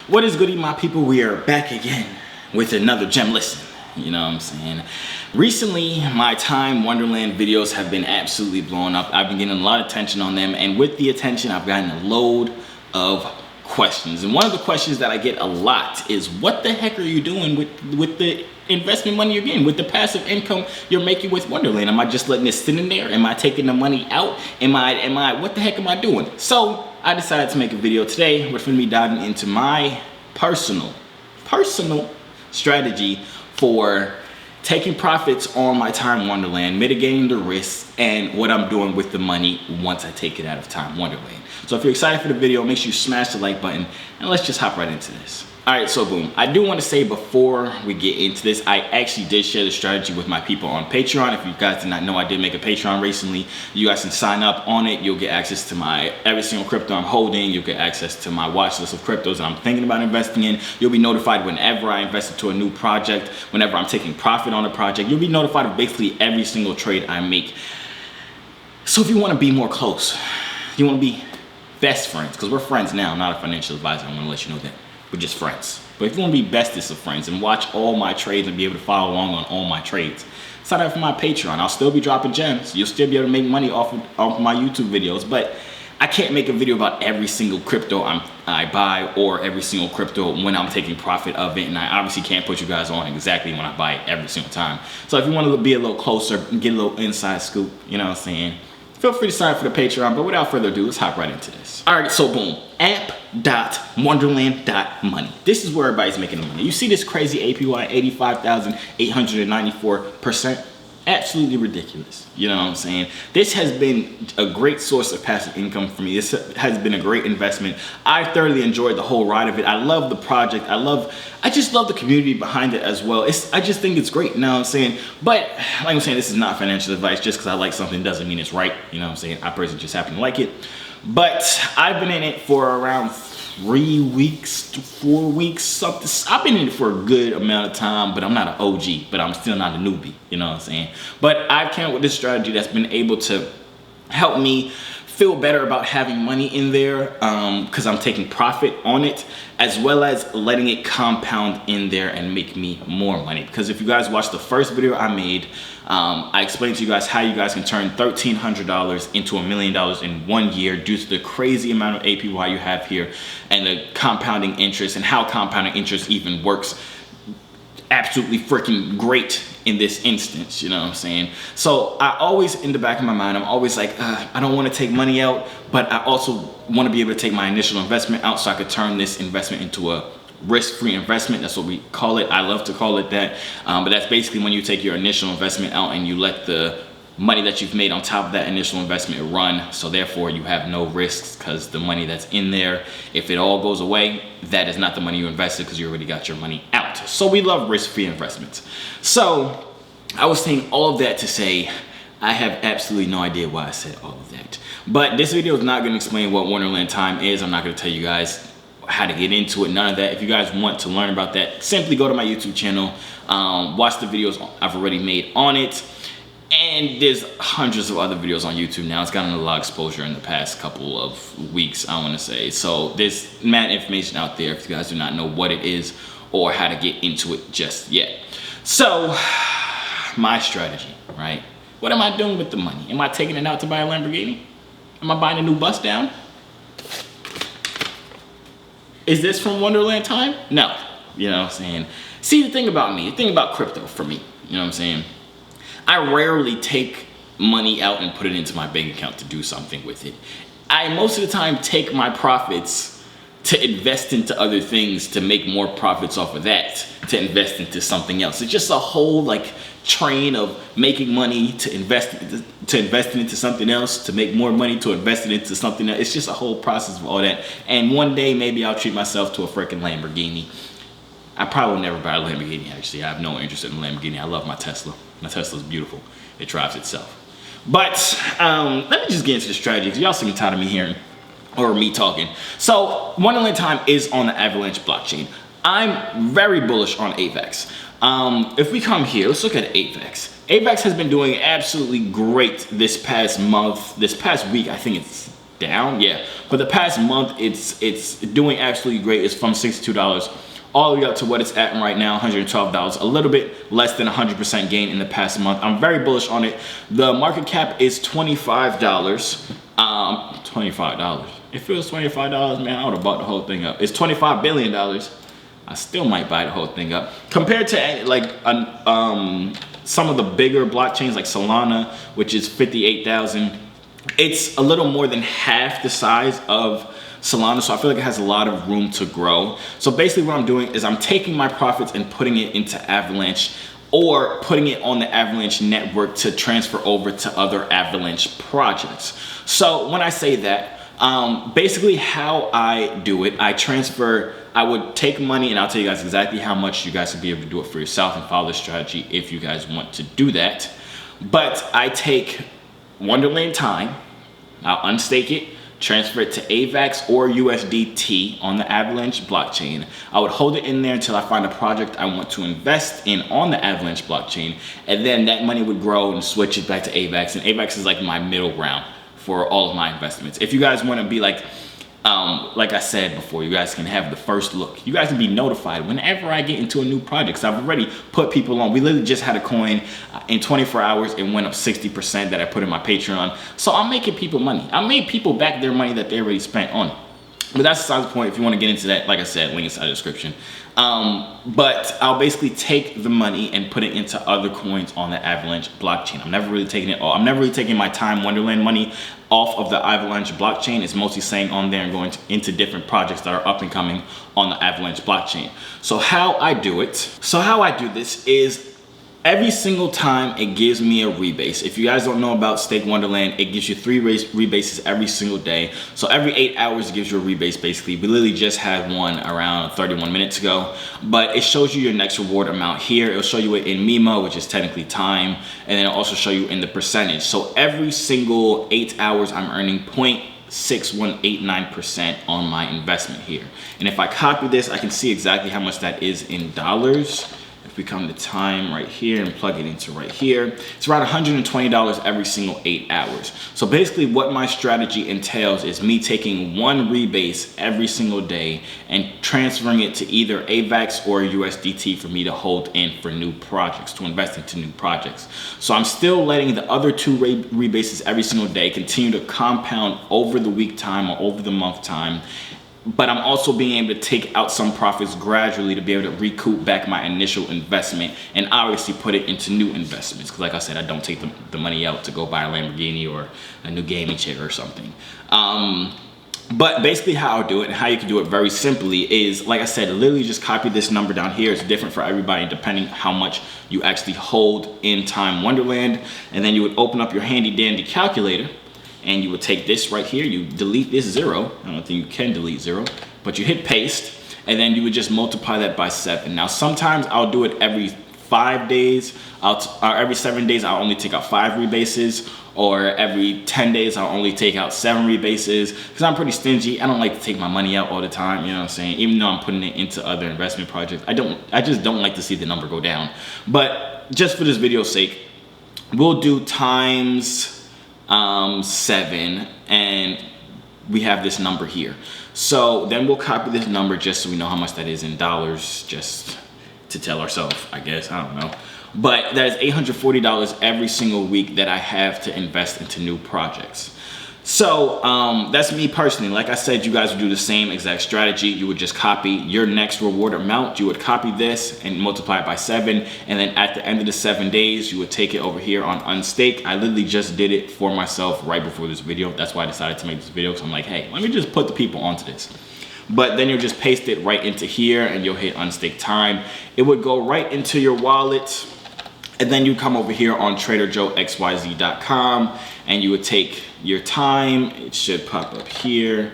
What is goody, my people? We are back again with another gem listen. You know what I'm saying? Recently, my Time Wonderland videos have been absolutely blowing up. I've been getting a lot of attention on them, and with the attention, I've gotten a load of questions. And one of the questions that I get a lot is, what the heck are you doing with the investment money you're getting, with the passive income you're making with Wonderland? Am I just letting it sit in there? Am I taking the money out? What the heck am I doing? So I decided to make a video today. We're going to be diving into my personal strategy for taking profits on my Time Wonderland, mitigating the risks, and what I'm doing with the money once I take it out of Time Wonderland. So if you're excited for the video, make sure you smash the like button, and let's just hop right into this. Alright, so boom. I do want to say before we get into this, I actually did share the strategy with my people on Patreon. If you guys did not know, I did make a Patreon recently. You guys can sign up on it. You'll get access to my every single crypto I'm holding. You'll get access to my watch list of cryptos that I'm thinking about investing in. You'll be notified whenever I invest into a new project, whenever I'm taking profit on a project. You'll be notified of basically every single trade I make. So if you want to be more close, you want to be best friends, because we're friends now, not a financial advisor. I want to let you know that. We're just friends. But if you want to be bestest of friends and watch all my trades and be able to follow along on all my trades, sign up for my Patreon. I'll still be dropping gems. You'll still be able to make money off of my YouTube videos, but I can't make a video about every single crypto I buy or every single crypto when I'm taking profit of it, and I obviously can't put you guys on exactly when I buy it every single time. So if you want to be a little closer, get a little inside scoop, you know what I'm saying, feel free to sign up for the Patreon. But without further ado, let's hop right into this. All right, so boom, app.wonderland.money. This is where everybody's making the money. You see this crazy APY, 85,894%. Absolutely ridiculous. You know what I'm saying? This has been a great source of passive income for me. This has been a great investment. I thoroughly enjoyed the whole ride of it. I love the project. I just love the community behind it as well. I just think it's great, you know what I'm saying? But like I'm saying, this is not financial advice. Just because I like something doesn't mean it's right. You know what I'm saying? I personally just happen to like it. But I've been in it for around 3 weeks to 4 weeks, something. I've been in it for a good amount of time, but I'm not an OG, but I'm still not a newbie, you know what I'm saying? But I've come up with this strategy that's been able to help me feel better about having money in there, because I'm taking profit on it, as well as letting it compound in there and make me more money. Because if you guys watched the first video I made, I explained to you guys how you guys can turn $1,300 into $1 million in 1 year due to the crazy amount of APY you have here and the compounding interest, and how compounding interest even works absolutely freaking great in this instance, you know what I'm saying? So I always, in the back of my mind, I'm always like, I don't want to take money out, but I also want to be able to take my initial investment out so I could turn this investment into a risk-free investment. That's what we call it. I love to call it that. But that's basically when you take your initial investment out and you let the money that you've made on top of that initial investment run. So therefore you have no risks, because the money that's in there, if it all goes away, that is not the money you invested, because you already got your money out. So we love risk-free investments. So I was saying all of that to say, I have absolutely no idea why I said all of that. But this video is not going to explain what Wonderland Time is. I'm not going to tell you guys how to get into it, none of that. If you guys want to learn about that, simply go to my YouTube channel, watch the videos I've already made on it. And there's hundreds of other videos on YouTube now. It's gotten a lot of exposure in the past couple of weeks, I want to say. So there's mad information out there if you guys do not know what it is or how to get into it just yet. So my strategy, right? What am I doing with the money? Am I taking it out to buy a Lamborghini? Am I buying a new bus down? Is this from Wonderland Time? No. You know what I'm saying? See, the thing about me, the thing about crypto for me, you know what I'm saying? I rarely take money out and put it into my bank account to do something with it. I most of the time take my profits to invest into other things, to make more profits off of that, to invest into something else. It's just a whole like train of making money to invest it into something else, to make more money, to invest it into something else. It's just a whole process of all that. And one day maybe I'll treat myself to a freaking Lamborghini. I probably will never buy a Lamborghini, actually. I have no interest in a Lamborghini. I love my Tesla. My Tesla's beautiful. It drives itself. But let me just get into the strategy, because y'all seem tired of me hearing or me talking. So Wonderland Time is on the Avalanche blockchain. I'm very bullish on AVAX. If we come here, let's look at AVAX. AVAX has been doing absolutely great this past month, this past week. I think it's down, yeah. But the past month, it's doing absolutely great. It's from $62 all the way up to what it's at right now, $112, a little bit less than 100% gain in the past month. I'm very bullish on it. The market cap is $25. $25. If it was $25, man, I would have bought the whole thing up. It's $25 billion. I still might buy the whole thing up. Compared to like some of the bigger blockchains like Solana, which is 58,000, it's a little more than half the size of Solana, so I feel like it has a lot of room to grow. So basically what I'm doing is I'm taking my profits and putting it into Avalanche, or putting it on the Avalanche network to transfer over to other Avalanche projects. So when I say that, basically how I do it, I would take money, and I'll tell you guys exactly how much. You guys will be able to do it for yourself and follow the strategy if you guys want to do that. But I take Wonderland Time, I'll unstake it, transfer it to AVAX or USDT on the Avalanche blockchain. I would hold it in there until I find a project I want to invest in on the Avalanche blockchain, and then that money would grow and switch it back to AVAX, and AVAX is like my middle ground for all of my investments. If you guys want to be like I said before, you guys can have the first look. You guys can be notified whenever I get into a new project. So I've already put people on. We literally just had a coin in 24 hours. It went up 60% that I put in my Patreon. So I'm making people money. I made people back their money that they already spent on. But that's besides the point. If you want to get into that, like I said, link inside the description. But I'll basically take the money and put it into other coins on the Avalanche blockchain. I'm never really taking it all. I'm never really taking my Time Wonderland money off of the Avalanche blockchain. It's mostly staying on there and going into different projects that are up and coming on the Avalanche blockchain. So how I do this is every single time it gives me a rebase. If you guys don't know about Stake Wonderland, it gives you 3 rebases every single day. So every 8 hours it gives you a rebase basically. We literally just had one around 31 minutes ago. But it shows you your next reward amount here. It'll show you it in MIMA, which is technically time. And then it'll also show you in the percentage. So every single 8 hours I'm earning 0.6189% on my investment here. And if I copy this, I can see exactly how much that is in dollars. If we come to time right here and plug it into right here, it's around $120 every single 8 hours. So basically what my strategy entails is me taking one rebase every single day and transferring it to either AVAX or USDT for me to hold in for new projects, to invest into new projects. So I'm still letting the other 2 rebases every single day continue to compound over the week time or over the month time. But I'm also being able to take out some profits gradually to be able to recoup back my initial investment and obviously put it into new investments. Because like I said, I don't take the money out to go buy a Lamborghini or a new gaming chair or something. But basically how I'll do it and how you can do it very simply is, like I said, literally just copy this number down here. It's different for everybody depending how much you actually hold in Time Wonderland. And then you would open up your handy dandy calculator. And you would take this right here, you delete this 0. I don't think you can delete 0, but you hit paste, and then you would just multiply that by 7. Now, sometimes I'll do it every 5 days, or every 7 days, I'll only take out 5 rebases, or every 10 days, I'll only take out 7 rebases, because I'm pretty stingy. I don't like to take my money out all the time, you know what I'm saying? Even though I'm putting it into other investment projects, I just don't like to see the number go down. But just for this video's sake, we'll do times 7, and we have this number here. So then we'll copy this number just so we know how much that is in dollars, just to tell ourselves, I guess, I don't know. But that is $840 every single week that I have to invest into new projects. So that's me personally. Like I said, you guys would do the same exact strategy. You would just copy your next reward amount. You would copy this and multiply it by 7. And then at the end of the 7 days, you would take it over here on Unstake. I literally just did it for myself right before this video. That's why I decided to make this video. So I'm like, hey, let me just put the people onto this. But then you'll just paste it right into here and you'll hit Unstake Time. It would go right into your wallet. And then you come over here on TraderJoeXYZ.com and you would take your time. It should pop up here.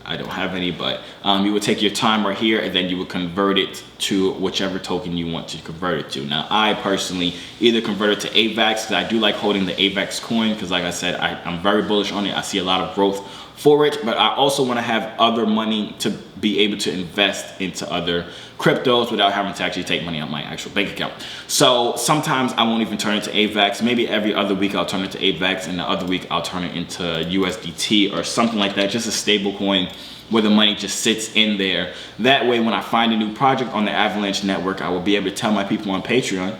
I don't have any, but you would take your time right here and then you would convert it to whichever token you want to convert it to. Now, I personally either convert it to AVAX because I do like holding the AVAX coin because like I said, I'm very bullish on it. I see a lot of growth for it, but I also want to have other money to be able to invest into other cryptos without having to actually take money out my actual bank account. So sometimes I won't even turn it to AVAX. Maybe every other week I'll turn it to AVAX, and the other week I'll turn it into USDT or something like that, just a stable coin where the money just sits in there. That way, when I find a new project on the Avalanche network, I will be able to tell my people on Patreon,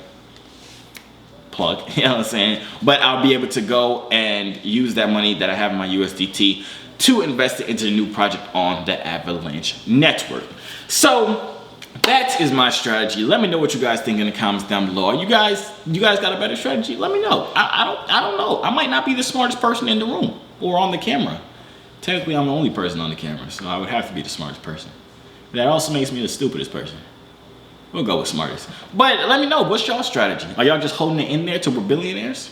plug, you know what I'm saying? But I'll be able to go and use that money that I have in my USDT to invest it into a new project on the Avalanche network. So that is my strategy. Let me know what you guys think in the comments down below. You guys got a better strategy? Let me know. I don't know. I might not be the smartest person in the room or on the camera. Technically, I'm the only person on the camera, so I would have to be the smartest person. That also makes me the stupidest person. We'll go with smartest. But let me know, what's y'all strategy? Are y'all just holding it in there till we're billionaires?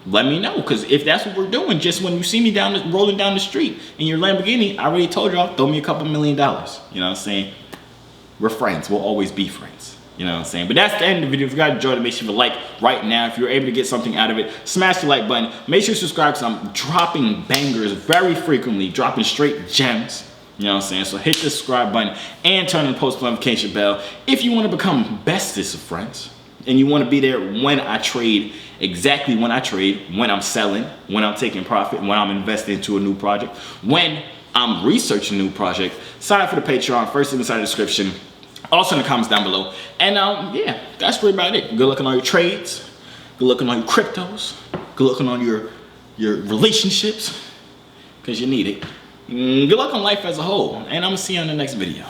Let me know, because if that's what we're doing, just when you see me rolling down the street in your Lamborghini, I already told y'all, throw me a couple $1 million. You know what I'm saying? We're friends. We'll always be friends. You know what I'm saying? But that's the end of the video. If you guys enjoyed it, make sure you like right now. If you're able to get something out of it, smash the like button. Make sure you subscribe, because I'm dropping bangers very frequently, dropping straight gems. You know what I'm saying? So hit the subscribe button and turn on the post notification bell if you want to become bestest of friends. And you want to be there when I trade, exactly when I trade, when I'm selling, when I'm taking profit, when I'm investing into a new project, when I'm researching a new project. Sign up for the Patreon, first inside the description, also in the comments down below. And yeah, that's really about it. Good luck on all your trades, good luck on all your cryptos, good luck on all your relationships, because you need it. Good luck on life as a whole, and I'm gonna see you on the next video.